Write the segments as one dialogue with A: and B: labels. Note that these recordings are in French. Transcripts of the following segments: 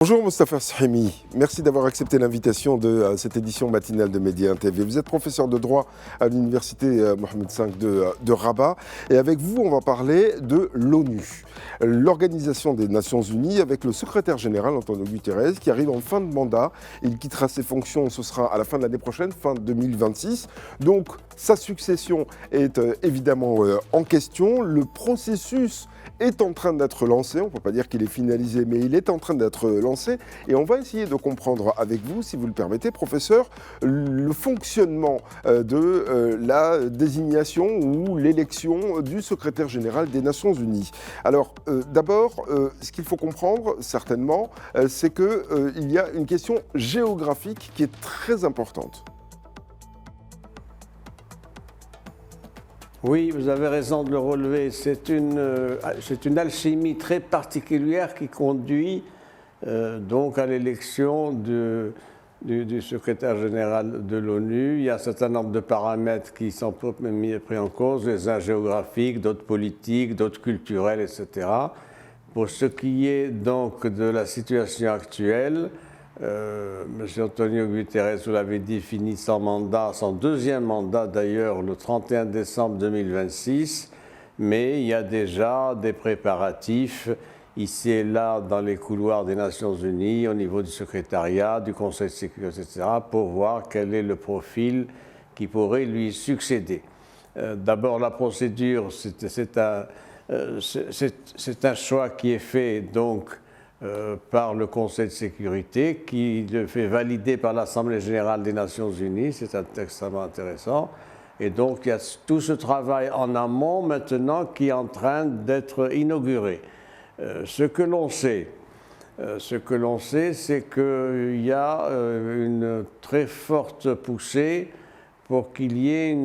A: Bonjour Mostafa Sahimi, merci d'avoir accepté l'invitation de cette édition matinale de Média TV. Vous êtes professeur de droit à l'université Mohamed V de Rabat et avec vous on va parler de l'ONU, l'Organisation des Nations Unies avec le secrétaire général Antonio Guterres qui arrive en fin de mandat. Il quittera ses fonctions, ce sera à la fin de l'année prochaine, fin 2026. Donc sa succession est évidemment en question. Le processus est en train d'être lancé, on ne peut pas dire qu'il est finalisé, mais il est en train d'être lancé. Et on va essayer de comprendre avec vous, si vous le permettez, professeur, le fonctionnement de la désignation ou l'élection du secrétaire général des Nations Unies. Alors, d'abord, ce qu'il faut comprendre, certainement, c'est qu'il y a une question géographique qui est très importante.
B: Oui, vous avez raison de le relever. C'est une alchimie très particulière qui conduit donc à l'élection du secrétaire général de l'ONU. Il y a un certain nombre de paramètres qui sont pris en cause, les uns géographiques, d'autres politiques, d'autres culturels, etc. Pour ce qui est donc de la situation actuelle, M. Antonio Guterres, vous l'avez dit, finit son mandat, son deuxième mandat d'ailleurs, le 31 décembre 2026, mais il y a déjà des préparatifs ici et là dans les couloirs des Nations Unies, au niveau du secrétariat, du Conseil de sécurité, etc., pour voir quel est le profil qui pourrait lui succéder. D'abord, la procédure, c'est un choix qui est fait donc par le Conseil de sécurité, qui le fait valider par l'Assemblée générale des Nations Unies. C'est extrêmement intéressant. Et donc, il y a tout ce travail en amont maintenant qui est en train d'être inauguré. Ce que l'on sait, c'est qu'il y a une très forte poussée pour qu'il y ait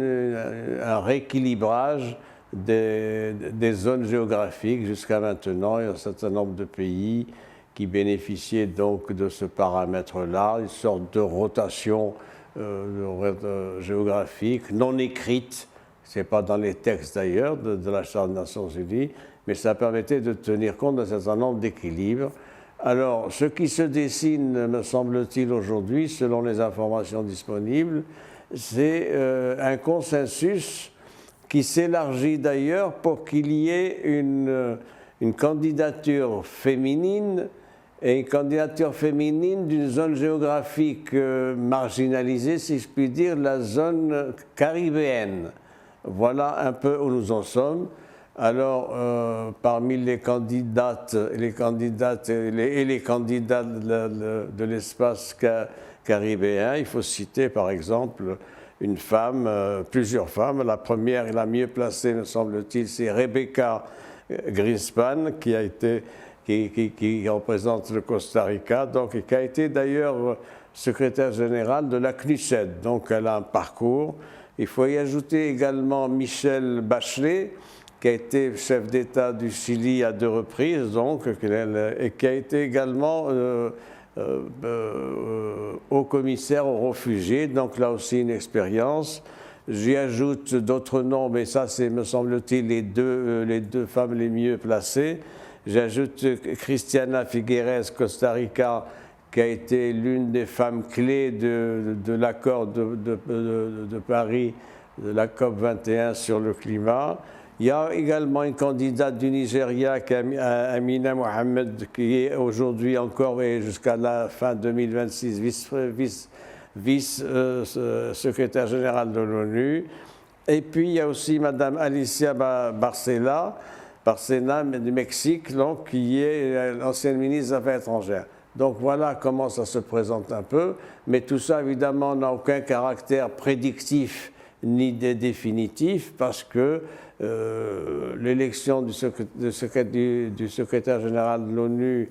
B: un rééquilibrage des zones géographiques. Jusqu'à maintenant, il y a un certain nombre de pays qui bénéficiaient donc de ce paramètre-là, une sorte de rotation géographique non écrite, ce n'est pas dans les textes d'ailleurs de la Charte des Nations Unies, mais ça permettait de tenir compte d'un certain nombre d'équilibres. Alors, ce qui se dessine, me semble-t-il, aujourd'hui, selon les informations disponibles, c'est un consensus qui s'élargit d'ailleurs pour qu'il y ait une candidature féminine, et une candidature féminine d'une zone géographique marginalisée, si je puis dire, la zone caribéenne. Voilà un peu où nous en sommes. Alors, parmi les candidates et les candidats de l'espace caribéen, il faut citer par exemple une femme, plusieurs femmes. La première et la mieux placée, me semble-t-il, c'est Rebecca Greenspan, qui représente le Costa Rica, donc, et qui a été d'ailleurs secrétaire général de la CNUSED. Donc elle a un parcours. Il faut y ajouter également Michelle Bachelet, qui a été chef d'État du Chili à 2 reprises, donc, et qui a été également haut commissaire aux réfugiés, donc là aussi une expérience. J'y ajoute d'autres noms, mais ça c'est, me semble-t-il, les deux femmes les mieux placées. J'ajoute Christiana Figueres, Costa Rica, qui a été l'une des femmes clés de l'accord de Paris, de la COP 21 sur le climat. Il y a également une candidate du Nigeria, Amina Mohamed, qui est aujourd'hui encore et jusqu'à la fin 2026 vice-secrétaire générale de l'ONU. Et puis il y a aussi Madame Alicia Bárcena du Mexique, donc, qui est l'ancienne ministre des Affaires étrangères. Donc voilà comment ça se présente un peu, mais tout ça évidemment n'a aucun caractère prédictif ni définitif, parce que l'élection du secrétaire général de l'ONU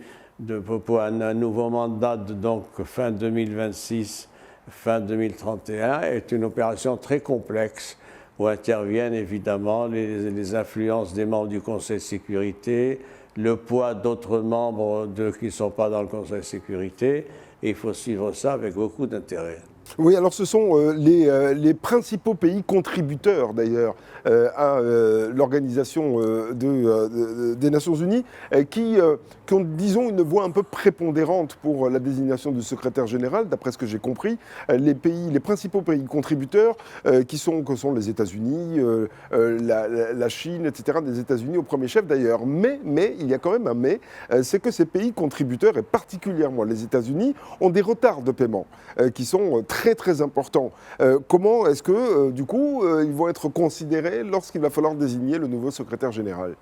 B: pour un nouveau mandat, donc fin 2026, fin 2031, est une opération très complexe où interviennent évidemment les influences des membres du Conseil de sécurité, le poids d'autres membres qui ne sont pas dans le Conseil de sécurité, et il faut suivre ça avec beaucoup d'intérêt.
A: Oui, alors ce sont les principaux pays contributeurs d'ailleurs à l'Organisation des Nations Unies qui ont, disons, une voix un peu prépondérante pour la désignation du secrétaire général, d'après ce que j'ai compris. Les principaux pays contributeurs que sont les États-Unis, la Chine, etc., des États-Unis au premier chef d'ailleurs. Mais, il y a quand même un mais, c'est que ces pays contributeurs, et particulièrement les États-Unis, ont des retards de paiement qui sont très très importants. Comment est-ce que, du coup, ils vont être considérés lorsqu'il va falloir désigner le nouveau secrétaire général?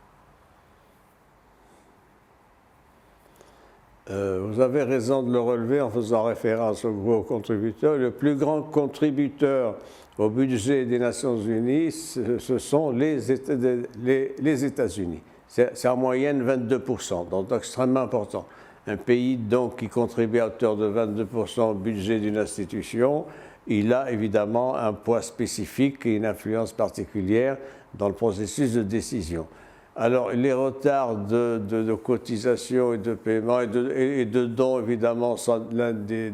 B: Vous avez raison de le relever en faisant référence aux gros contributeurs. Le plus grand contributeur au budget des Nations Unies, ce sont les États-Unis. C'est en moyenne 22%, donc extrêmement important. Un pays donc qui contribue à hauteur de 22% au budget d'une institution, il a évidemment un poids spécifique et une influence particulière dans le processus de décision. Alors, les retards de cotisation et de paiement et de dons, évidemment, sont l'un des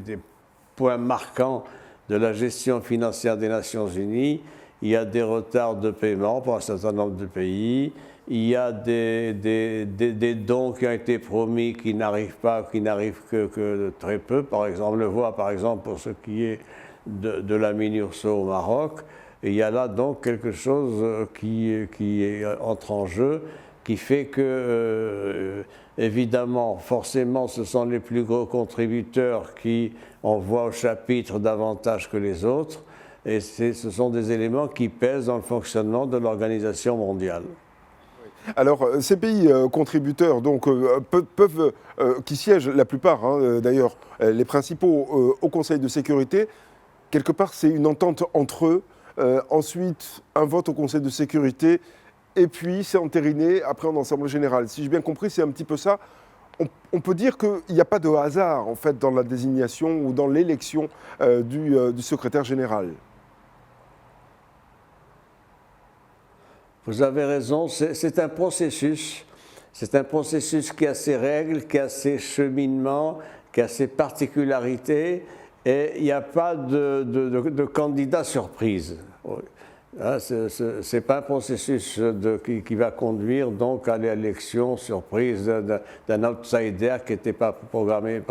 B: points marquants de la gestion financière des Nations Unies. Il y a des retards de paiement pour un certain nombre de pays. Il y a des dons qui ont été promis qui n'arrivent pas, qui n'arrivent que très peu. Par exemple, on le voit par exemple pour ce qui est de la MINURSO au Maroc. Et il y a là donc quelque chose qui entre en jeu, qui fait que, évidemment, forcément, ce sont les plus gros contributeurs qui envoient au chapitre davantage que les autres. Et ce sont des éléments qui pèsent dans le fonctionnement de l'organisation mondiale.
A: Alors, ces pays contributeurs donc, qui siègent la plupart, hein, d'ailleurs, les principaux au Conseil de sécurité, quelque part, c'est une entente entre eux. Ensuite, un vote au Conseil de sécurité, et puis c'est entériné après en Assemblée générale. Si j'ai bien compris, c'est un petit peu ça. On peut dire qu'il n'y a pas de hasard, en fait, dans la désignation ou dans l'élection du secrétaire général.
B: Vous avez raison, c'est un processus. C'est un processus qui a ses règles, qui a ses cheminements, qui a ses particularités. Et il n'y a pas de candidat surprise. Ce n'est pas un processus qui va conduire donc à l'élection surprise d'un outsider qui n'était pas programmé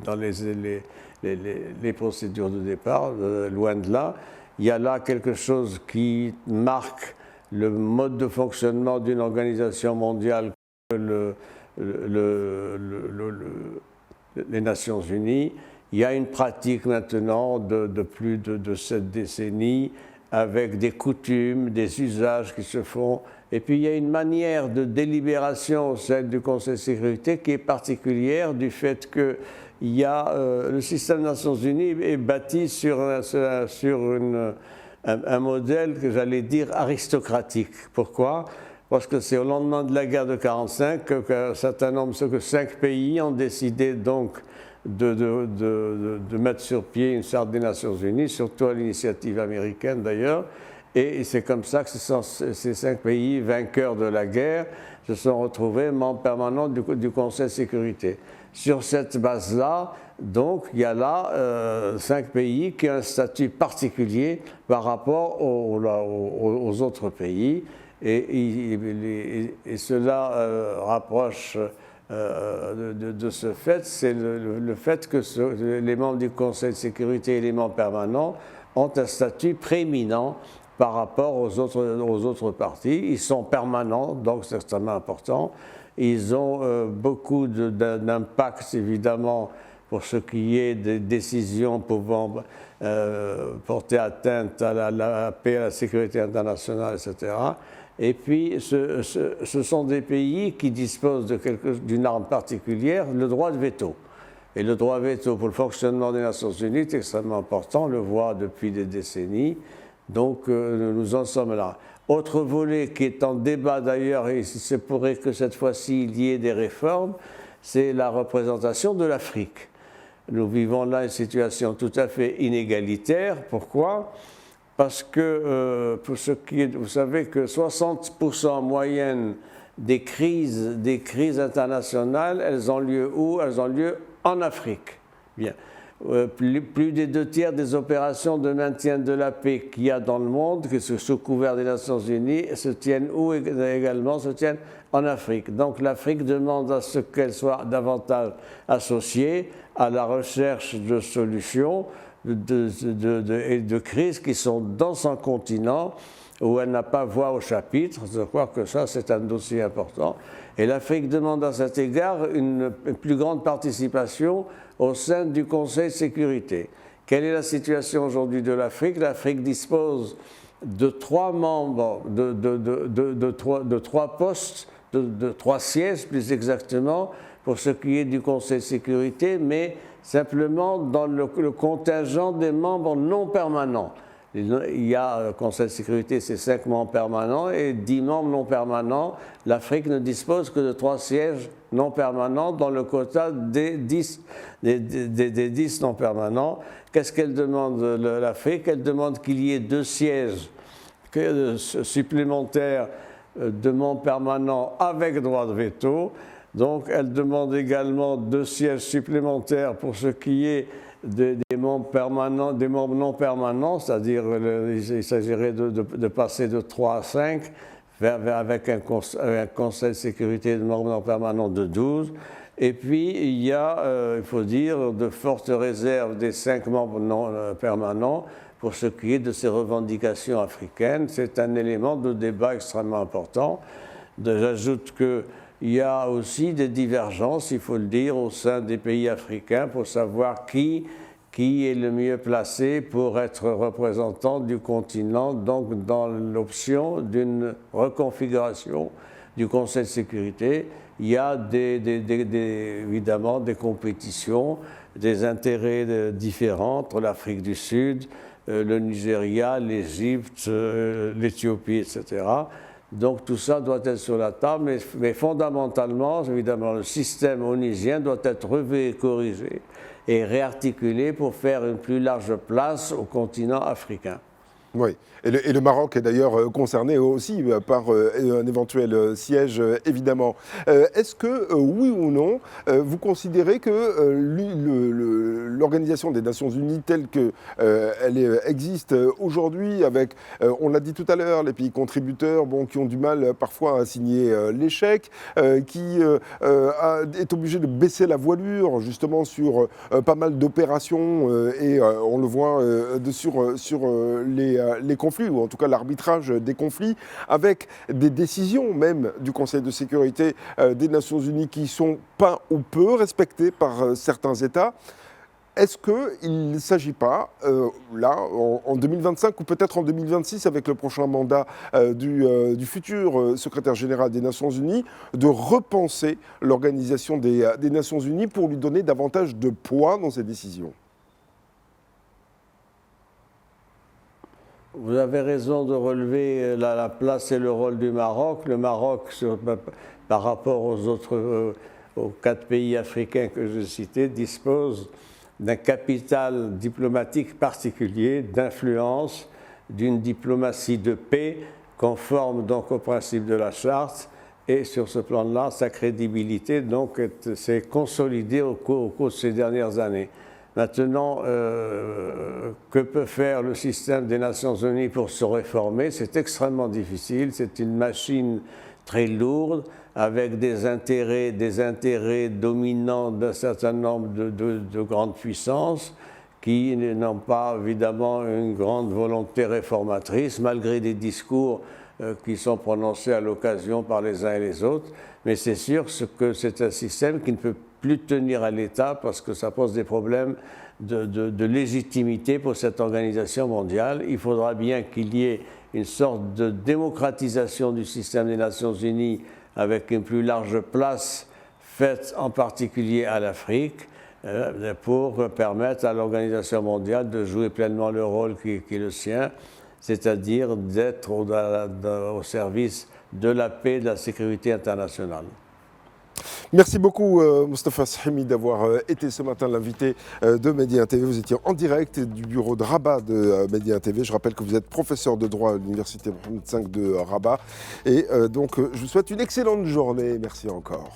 B: dans les procédures de départ, loin de là. Il y a là quelque chose qui marque le mode de fonctionnement d'une organisation mondiale les Nations Unies. Il y a une pratique maintenant de plus de 7 décennies avec des coutumes, des usages qui se font. Et puis il y a une manière de délibération au sein du Conseil de sécurité qui est particulière du fait que le système des Nations Unies est bâti sur un modèle que j'allais dire aristocratique. Pourquoi ? Parce que c'est au lendemain de la guerre de 1945 qu'un certain nombre, 5 pays ont décidé donc de mettre sur pied une charte des Nations Unies, surtout à l'initiative américaine d'ailleurs. Et c'est comme ça que ces 5 pays vainqueurs de la guerre se sont retrouvés membres permanents du Conseil de sécurité. Sur cette base-là, donc, il y a là 5 pays qui ont un statut particulier par rapport aux autres pays. Et cela rapproche de ce fait, c'est le fait que les membres du Conseil de sécurité et les membres permanents ont un statut prééminent par rapport aux autres partis. Ils sont permanents, donc c'est extrêmement important. Ils ont beaucoup d'impact, évidemment, pour ce qui est des décisions pouvant porter atteinte à la paix, à la sécurité internationale, etc. Et puis, ce sont des pays qui disposent d'une arme particulière, le droit de veto. Et le droit de veto pour le fonctionnement des Nations Unies est extrêmement important, on le voit depuis des décennies. Donc, nous en sommes là. Autre volet qui est en débat d'ailleurs, et il se pourrait que cette fois-ci il y ait des réformes, c'est la représentation de l'Afrique. Nous vivons là une situation tout à fait inégalitaire. Pourquoi ? Parce que, pour ce qui est, vous savez que 60% en moyenne des crises internationales, elles ont lieu où ? Elles ont lieu en Afrique. Bien. plus des 2 tiers des opérations de maintien de la paix qu'il y a dans le monde, que sous couvert des Nations Unies, se tiennent également se tiennent en Afrique. Donc l'Afrique demande à ce qu'elle soit davantage associée à la recherche de solutions et de crises qui sont dans son continent, où elle n'a pas voix au chapitre. Je crois que ça, c'est un dossier important. Et l'Afrique demande à cet égard une plus grande participation au sein du Conseil de sécurité. Quelle est la situation aujourd'hui de l'Afrique? L'Afrique dispose de 3 membres, de 3 postes, de 3 sièges plus exactement, pour ce qui est du Conseil de sécurité, mais simplement dans le contingent des membres non permanents. Il y a, le Conseil de sécurité, c'est 5 membres permanents et 10 membres non permanents. L'Afrique ne dispose que de 3 sièges non permanents dans le quota des 10 non permanents. Qu'est-ce qu'elle demande, l'Afrique? Elle demande qu'il y ait 2 sièges supplémentaires de membres permanents avec droit de veto. Donc elle demande également 2 sièges supplémentaires pour ce qui est des membres permanents, des membres non permanents, c'est-à-dire il s'agirait de passer de 3 à 5 avec un conseil de sécurité de membres non permanents de 12. Et puis il y a, il faut dire, de fortes réserves des 5 membres non permanents pour ce qui est de ces revendications africaines. C'est un élément de débat extrêmement important. J'ajoute qu'il y a aussi des divergences, il faut le dire, au sein des pays africains pour savoir qui est le mieux placé pour être représentant du continent, donc dans l'option d'une reconfiguration du Conseil de sécurité. Il y a évidemment des compétitions, des intérêts différents entre l'Afrique du Sud, le Nigeria, l'Égypte, l'Éthiopie, etc. Donc tout ça doit être sur la table, mais fondamentalement, évidemment, le système onusien doit être revu et corrigé et réarticulé pour faire une plus large place au continent africain.
A: Oui, et le Maroc est d'ailleurs concerné aussi par un éventuel siège, évidemment. Est-ce que, oui ou non, vous considérez que l'Organisation des Nations Unies telle qu'elle existe aujourd'hui, avec, on l'a dit tout à l'heure, les pays contributeurs qui ont du mal parfois à signer l'échec, qui est obligé de baisser la voilure justement sur pas mal d'opérations, et on le voit sur les conflits, ou en tout cas l'arbitrage des conflits, avec des décisions même du Conseil de sécurité des Nations Unies qui ne sont pas ou peu respectées par certains États. Est-ce qu'il ne s'agit pas, là, en 2025 ou peut-être en 2026, avec le prochain mandat du futur secrétaire général des Nations Unies, de repenser l'organisation des Nations Unies pour lui donner davantage de poids dans ses décisions?
B: Vous avez raison de relever la place et le rôle du Maroc. Le Maroc, par rapport aux 4 pays africains que je citais, dispose d'un capital diplomatique particulier, d'influence, d'une diplomatie de paix conforme donc au principe de la charte. Et sur ce plan-là, sa crédibilité donc s'est consolidée au cours de ces dernières années. Maintenant, que peut faire le système des Nations Unies pour se réformer? C'est extrêmement difficile, c'est une machine très lourde, avec des intérêts dominants d'un certain nombre de grandes puissances qui n'ont pas évidemment une grande volonté réformatrice, malgré des discours qui sont prononcés à l'occasion par les uns et les autres. Mais c'est sûr que c'est un système qui ne peut plus tenir à l'État parce que ça pose des problèmes de légitimité pour cette organisation mondiale. Il faudra bien qu'il y ait une sorte de démocratisation du système des Nations Unies avec une plus large place faite en particulier à l'Afrique pour permettre à l'organisation mondiale de jouer pleinement le rôle qui est le sien, c'est-à-dire d'être au service de la paix et de la sécurité internationale.
A: Merci beaucoup Moustapha Sahimi d'avoir été ce matin l'invité de Média TV. Vous étiez en direct du bureau de Rabat de Média TV. Je rappelle que vous êtes professeur de droit à l'université Mohammed V de Rabat. Et donc je vous souhaite une excellente journée. Merci encore.